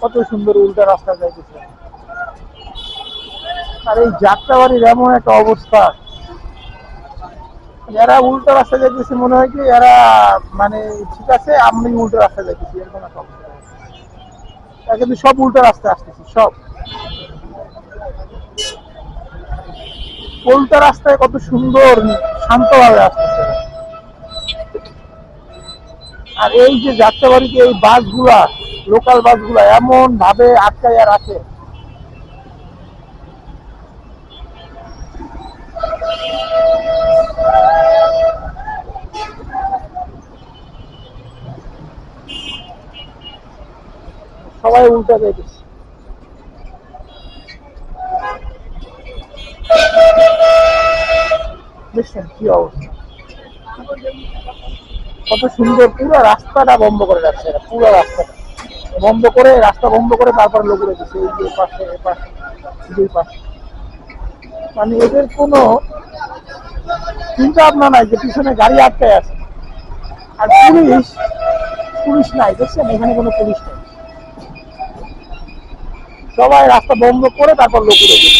কত সুন্দর উল্টা রাস্তা যাইতেছে। আর এই যাত্রাবাড়ির এমন একটা অবস্থা, এরা উল্টো রাস্তা যাইতেছে মনে হয় কি এরা মানে ঠিক আছে আমি উল্টো রাস্তা যাইতেছি এরকম একটা অবস্থা। কিন্তু সব উল্টো রাস্তায় আসতেছি, সব উল্টো রাস্তায় কত সুন্দর শান্তভাবে আসতেছে। আর এই যে যাত্রাবাড়িতে এই বাসগুলা, লোকাল বাসগুলা এমন ভাবে আটকাইয়া রাখে, সবাই উল্টা যাইতেছে। দেখছেন কি অবস্থা, কত সুন্দর পুরো রাস্তাটা বন্ধ করে রাখছে এরা, পুরো রাস্তাটা বন্ধ করে, রাস্তা বন্ধ করে তারপর লোক রেখেছে এই যে পাশে এপাশে দুই পাশে। মানে এদের কোনো চিন্তা ভাবনা নাই যে পিছনে গাড়ি আটকায় আছে। আর পুলিশ, পুলিশ নাই, দেখছেন এখানে কোনো পুলিশ নেই, সবাই রাস্তা বন্ধ করে তারপর লোক রেখেছে।